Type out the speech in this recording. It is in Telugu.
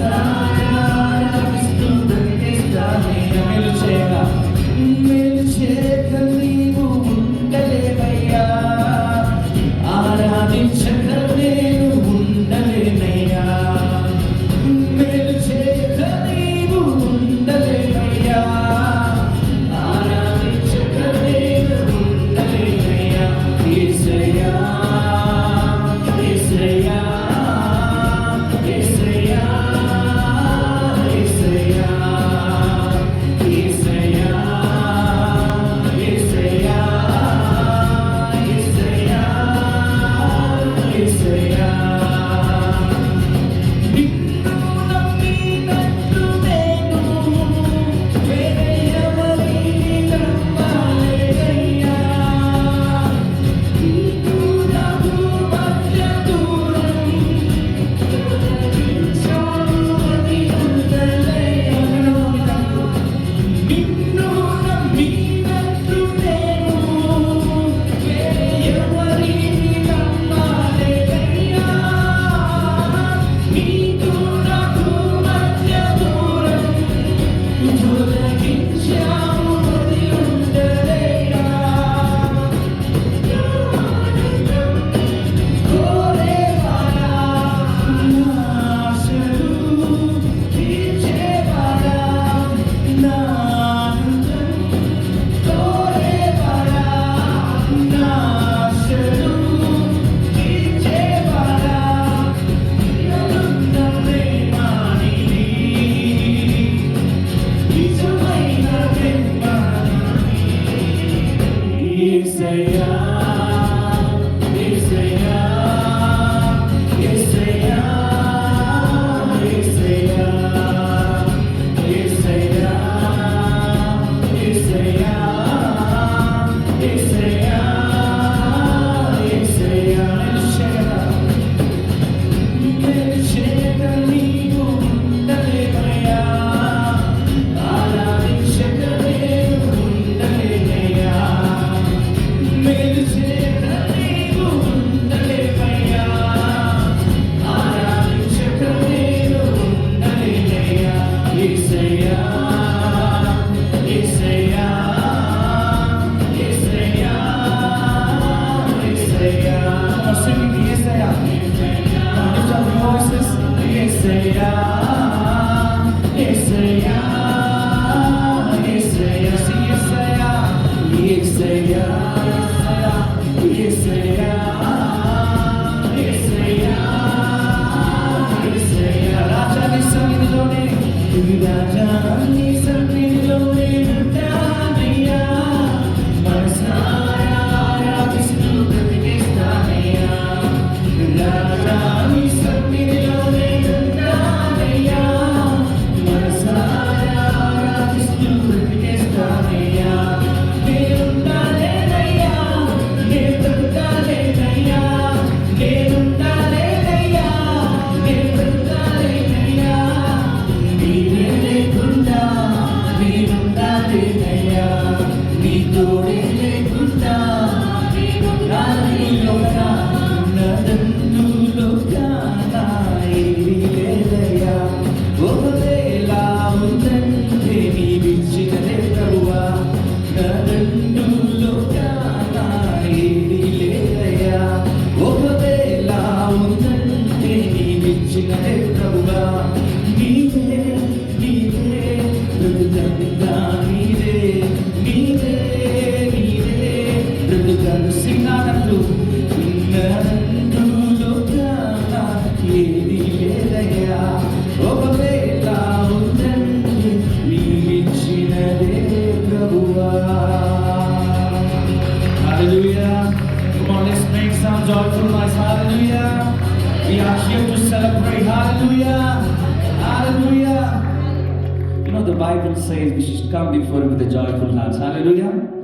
ఆరాధిస్తూ బ్రతికిస్తానయ్యా. మేలు చేయక నీవు ఉండలేవయ్యా. ఆరాధించక నేను ఉండలేనయ్యా. మేలు చేయక నీవు ఉండలేవయ్యా. ఆరాధించక నేను ఉండలేనయ్యా. యేసయ్యా, యేసయ్యా, యేసయ్యా, యేసయ్యా, యేసయ్యా, యేసయ్యా, యేసయ్యా, యేసయ్యా. నిన్ను నమ్మినట్టు నేను వేరే ఎవరిని నమ్మలేనయ్యా. నీకు నాకు మధ్య దూరం తొలగించావని ఉండలేనయ్యా. నిన్ను నమ్మినట్టు నేను వేరే ఎవరిని నమ్మలేనయ్యా. నీకు నాకు మధ్య దూరం తొలగించావని ఉండలేనయ్యా. కోరేవాడా నా ఆశలు తీర్చేవాడా నా ఆనందం. కోరేవాడా నా ఆశలు తీర్చేవాడా నిన్నున్న ప్రేమ నీది. నిజమైన ప్రేమ నీది. యేసయ్యా, యేసయ్యా, యేసయ్యా, యేసయ్యా, యేసయ్యా, యేసయ్యా, యేసయ్యా, యేసయ్యా. మేలు చేయక నీవు ఉండలేవయ్యా. ఆరాధించక నేను ఉండలేనయ్యా. మేలు చేయక నీవు ఉండలేవయ్యా. ఆరాధించక నేను ఉండలేనయ్యా. యేసయ్యా, యేసయ్యా, యేసయ్యా, యేసయ్యా. Singing Yesayya. Lift up your voices. Yesayya, Yesayya, Yesayya. Sing యేసయ్యా, యేసయ్యా, యేసయ్యా, యేసయ్యా, యేసయ్యా. రాజా నీ సన్నిధిలోనే, రాజా నీ సన్నిధిలోనే ఉంటానయ్యా. మనసారా ఆరాధిస్తూ బ్రతికిస్తానయ్యా. రాజా నీ సన్నిధిలోనే ఉంటానయ్యా. మనసారా ఆరాధిస్తూ బ్రతికిస్తానయ్యా. నేనుండాలేనయ్యా, నేను బ్రతుకాలేనయ్యా. నేనుండాలేనయ్యా, నేను బ్రతుకాలేనయ్యా. నీవే లేకుండా నేనుండాలేనయ్యా. నీ తోడే లేకుండా నేనుండాలేనయ్యా. నన్నులోకాన ఏమీ లేదయ్యా. ఒకవేళ ఉందంటే నీవిచ్చినదే ప్రభువా. నన్నులోకాన ఏమీ లేదయ్యా. ఒకవేళ ఉందంటే నీవిచ్చినదే ప్రభువా. నీవే, నీవే బ్రతుకంతా నీవే. నీవే, నీవే బ్రతుకను సింగానట్లు. నన్నులోకాన ఏమీ లేదయ్యా. ఒకవేళ ఉందంటే నీవిచ్చినదే ప్రభువా. Hallelujah. Come on, let's make some joyful noise. Hallelujah. We are here to celebrate. Hallelujah. Hallelujah. You know the Bible says we should come before Him with a joyful heart. Hallelujah.